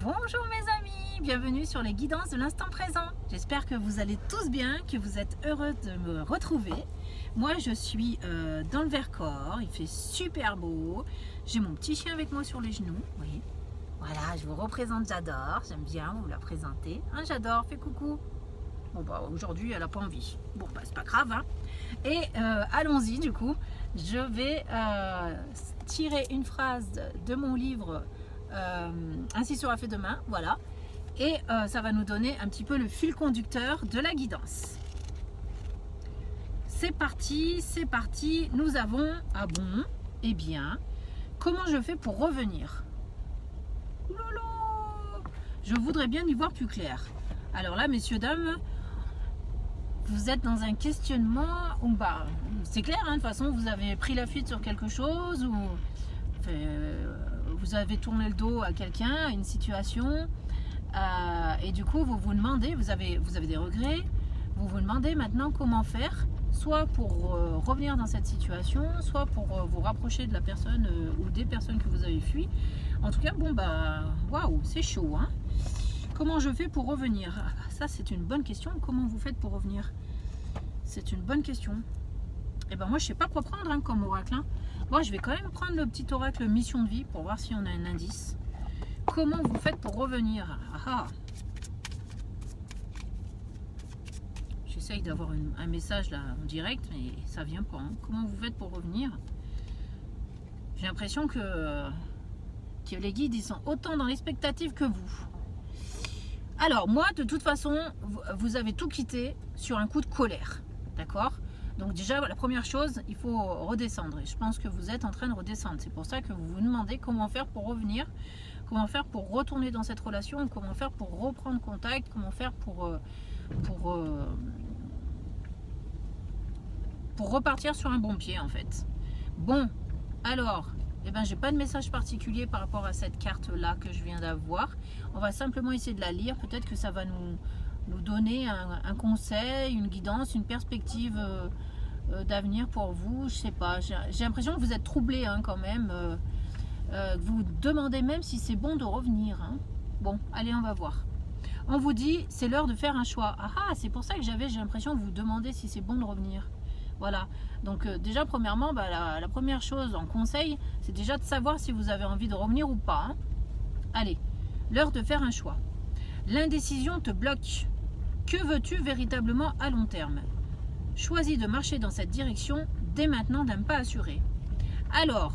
Bonjour mes amis, bienvenue sur les guidances de l'instant présent. J'espère que vous allez tous bien, que vous êtes heureux de me retrouver. Moi je suis dans le Vercors, il fait super beau. J'ai mon petit chien avec moi sur les genoux, oui. Voilà, je vous représente J'adore, j'aime bien vous la présenter. Hein, J'adore, fais coucou. Bon bah aujourd'hui elle n'a pas envie. Bon bah c'est pas grave hein. Et allons-y du coup, je vais tirer une phrase de mon livre Ainsi sera fait demain, voilà. Et ça va nous donner un petit peu le fil conducteur de la guidance. C'est parti, nous avons, ah bon, eh bien, comment je fais pour revenir? Lolo, je voudrais bien y voir plus clair. Alors là, messieurs, dames, vous êtes dans un questionnement, ou bah, c'est clair, hein, de toute façon, vous avez pris la fuite sur quelque chose, ou vous avez tourné le dos à quelqu'un, à une situation, et du coup, vous vous demandez, vous avez des regrets, vous vous demandez maintenant comment faire, soit pour revenir dans cette situation, soit pour vous rapprocher de la personne ou des personnes que vous avez fui. En tout cas, bon, bah, waouh, c'est chaud, hein. Comment je fais pour revenir? Ça, c'est une bonne question. Comment vous faites pour revenir? C'est une bonne question. Et ben moi, je sais pas quoi prendre hein, comme oracle. Hein. Moi, je vais quand même prendre le petit oracle mission de vie pour voir si on a un indice. Comment vous faites pour revenir? J'essaye d'avoir un message là en direct, mais ça vient pas. Hein. Comment vous faites pour revenir? J'ai l'impression que les guides, ils sont autant dans l'expectative que vous. Alors, moi, de toute façon, vous avez tout quitté sur un coup de colère. D'accord? Donc déjà, la première chose, il faut redescendre. Et je pense que vous êtes en train de redescendre. C'est pour ça que vous vous demandez comment faire pour revenir, comment faire pour retourner dans cette relation, comment faire pour reprendre contact, comment faire pour repartir sur un bon pied, en fait. Bon, alors, eh ben, j'ai pas de message particulier par rapport à cette carte-là que je viens d'avoir. On va simplement essayer de la lire. Peut-être que ça va nous donner un conseil, une guidance, une perspective d'avenir pour vous. Je sais pas. J'ai l'impression que vous êtes troublé hein, quand même. Vous vous demandez même si c'est bon de revenir. Hein. Bon, allez, on va voir. On vous dit, c'est l'heure de faire un choix. Ah, c'est pour ça que j'ai l'impression que vous vous demandez si c'est bon de revenir. Voilà. Donc déjà, premièrement, bah, la première chose en conseil, c'est déjà de savoir si vous avez envie de revenir ou pas. Hein. Allez, l'heure de faire un choix. L'indécision te bloque. Que veux-tu véritablement à long terme? Choisis de marcher dans cette direction dès maintenant d'un pas assuré. Alors,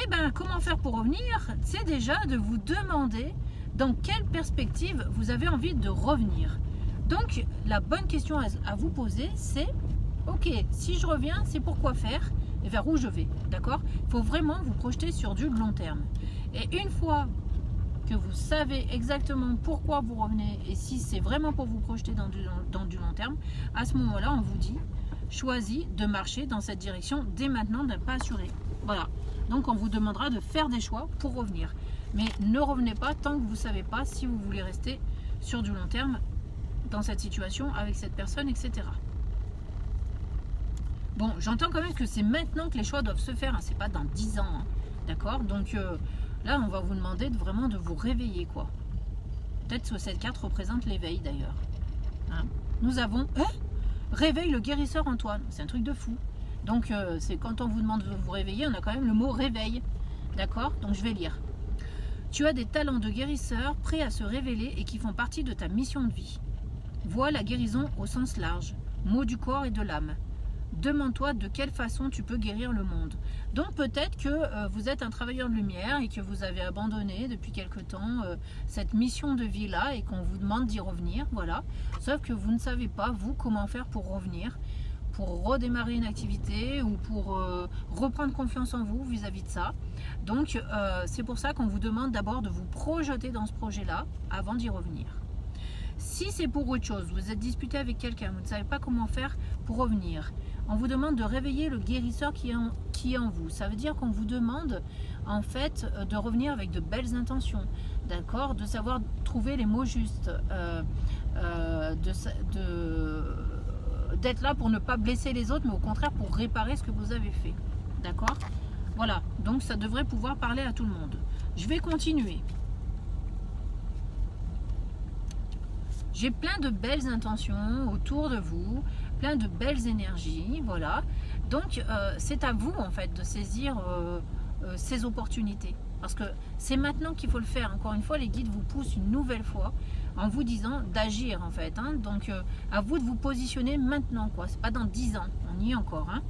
eh ben, comment faire pour revenir? C'est déjà de vous demander dans quelle perspective vous avez envie de revenir. Donc, la bonne question à vous poser, c'est ok, si je reviens, c'est pour quoi faire et vers où je vais, d'accord? Il faut vraiment vous projeter sur du long terme. Et une fois que vous savez exactement pourquoi vous revenez et si c'est vraiment pour vous projeter dans du long terme, à ce moment-là, on vous dit, choisis de marcher dans cette direction dès maintenant d'un pas assuré. Voilà. Donc, on vous demandera de faire des choix pour revenir. Mais ne revenez pas tant que vous ne savez pas si vous voulez rester sur du long terme dans cette situation avec cette personne, etc. Bon, j'entends quand même que c'est maintenant que les choix doivent se faire, hein, c'est pas dans 10 ans, hein, d'accord? Donc là, on va vous demander vraiment de vous réveiller, quoi. Peut-être que cette carte représente l'éveil, d'ailleurs. Hein? Nous avons réveille le guérisseur Antoine, c'est un truc de fou. Donc c'est quand on vous demande de vous réveiller, on a quand même le mot réveil, d'accord? Donc je vais lire. Tu as des talents de guérisseur prêts à se révéler et qui font partie de ta mission de vie. Vois la guérison au sens large, mot du corps et de l'âme. Demande-toi de quelle façon tu peux guérir le monde. Donc peut-être que vous êtes un travailleur de lumière et que vous avez abandonné depuis quelque temps cette mission de vie-là et qu'on vous demande d'y revenir, voilà. Sauf que vous ne savez pas, vous, comment faire pour revenir, pour redémarrer une activité ou pour reprendre confiance en vous vis-à-vis de ça. Donc c'est pour ça qu'on vous demande d'abord de vous projeter dans ce projet-là avant d'y revenir. Si c'est pour autre chose, vous êtes disputé avec quelqu'un, vous ne savez pas comment faire pour revenir, on vous demande de réveiller le guérisseur qui est en vous. Ça veut dire qu'on vous demande en fait de revenir avec de belles intentions, d'accord, de savoir trouver les mots justes, d'être là pour ne pas blesser les autres, mais au contraire pour réparer ce que vous avez fait, d'accord? Voilà, donc ça devrait pouvoir parler à tout le monde. Je vais continuer. J'ai plein de belles intentions autour de vous, plein de belles énergies, voilà. Donc c'est à vous en fait de saisir ces opportunités. Parce que c'est maintenant qu'il faut le faire. Encore une fois, les guides vous poussent une nouvelle fois en vous disant d'agir en fait. Hein. Donc à vous de vous positionner maintenant, quoi. C'est pas dans 10 ans, on y est encore. Hein.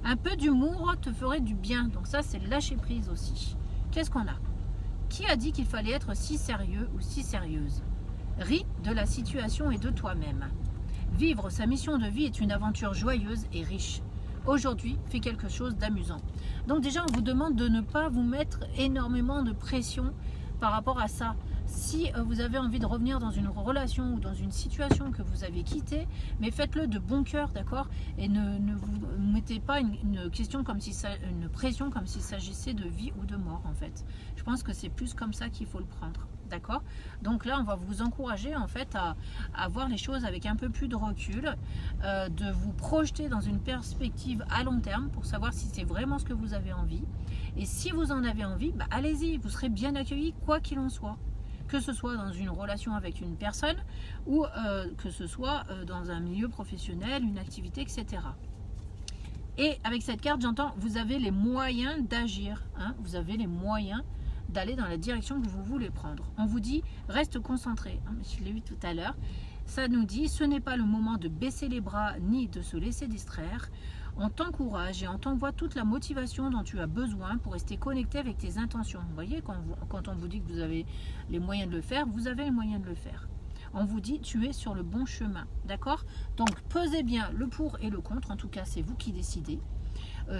Un peu d'humour te ferait du bien. Donc ça, c'est lâcher prise aussi. Qu'est-ce qu'on a? Qui a dit qu'il fallait être si sérieux ou si sérieuse? Ris de la situation et de toi-même. Vivre sa mission de vie est une aventure joyeuse et riche. Aujourd'hui, fais quelque chose d'amusant. Donc déjà, on vous demande de ne pas vous mettre énormément de pression par rapport à ça. Si vous avez envie de revenir dans une relation ou dans une situation que vous avez quittée, mais faites-le de bon cœur, d'accord? Et ne vous mettez pas une question comme si une pression comme s'il s'agissait de vie ou de mort en fait. Je pense que c'est plus comme ça qu'il faut le prendre. D'accord? Donc là, on va vous encourager en fait à voir les choses avec un peu plus de recul, de vous projeter dans une perspective à long terme pour savoir si c'est vraiment ce que vous avez envie. Et si vous en avez envie, bah, allez-y, vous serez bien accueillis quoi qu'il en soit. Que ce soit dans une relation avec une personne ou que ce soit dans un milieu professionnel, une activité, etc. Et avec cette carte, j'entends, vous avez les moyens d'agir. Hein, vous avez les moyens d'aller dans la direction que vous voulez prendre. On vous dit, reste concentré. Je l'ai vu tout à l'heure. Ça nous dit, ce n'est pas le moment de baisser les bras ni de se laisser distraire. On t'encourage et on t'envoie toute la motivation dont tu as besoin pour rester connecté avec tes intentions. Vous voyez, quand on vous dit que vous avez les moyens de le faire, vous avez les moyens de le faire. On vous dit, tu es sur le bon chemin. D'accord? Donc, pesez bien le pour et le contre. En tout cas, c'est vous qui décidez.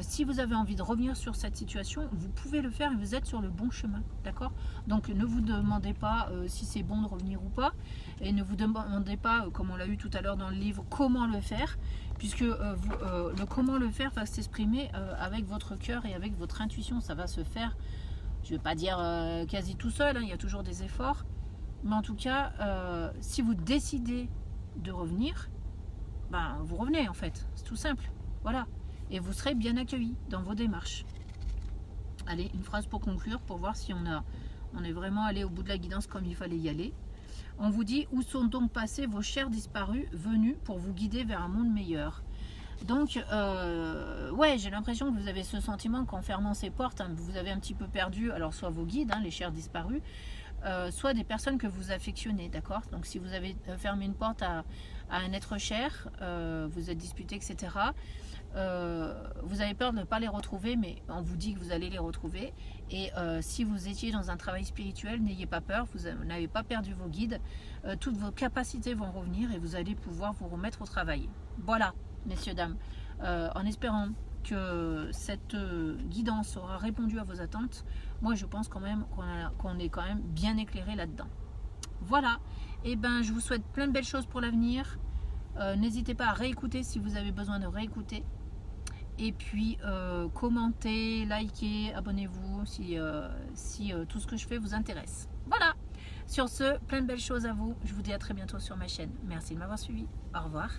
Si vous avez envie de revenir sur cette situation, vous pouvez le faire et vous êtes sur le bon chemin, d'accord? Donc ne vous demandez pas si c'est bon de revenir ou pas, et ne vous demandez pas, comme on l'a eu tout à l'heure dans le livre, comment le faire, puisque le comment le faire va s'exprimer avec votre cœur et avec votre intuition. Ça va se faire, je ne vais pas dire quasi tout seul, hein, il y a toujours des efforts, mais en tout cas, si vous décidez de revenir, ben, vous revenez en fait, c'est tout simple, voilà. Et vous serez bien accueillis dans vos démarches. Allez, une phrase pour conclure, pour voir si on est vraiment allé au bout de la guidance comme il fallait y aller. On vous dit, où sont donc passés vos chers disparus venus pour vous guider vers un monde meilleur? Donc, ouais, j'ai l'impression que vous avez ce sentiment qu'en fermant ces portes, hein, vous avez un petit peu perdu, alors soit vos guides, hein, les chers disparus, soit des personnes que vous affectionnez, d'accord? Donc si vous avez fermé une porte à un être cher, vous êtes disputé, etc., vous avez peur de ne pas les retrouver, mais on vous dit que vous allez les retrouver. Et si vous étiez dans un travail spirituel, n'ayez pas peur, vous n'avez pas perdu vos guides, toutes vos capacités vont revenir et vous allez pouvoir vous remettre au travail. Voilà, messieurs, dames, en espérant que cette guidance aura répondu à vos attentes, moi je pense quand même qu'on est quand même bien éclairé là-dedans. Voilà, et ben je vous souhaite plein de belles choses pour l'avenir. N'hésitez pas à réécouter si vous avez besoin de réécouter. Et puis commentez, likez, abonnez-vous si tout ce que je fais vous intéresse. Voilà, sur ce, plein de belles choses à vous. Je vous dis à très bientôt sur ma chaîne. Merci de m'avoir suivi. Au revoir.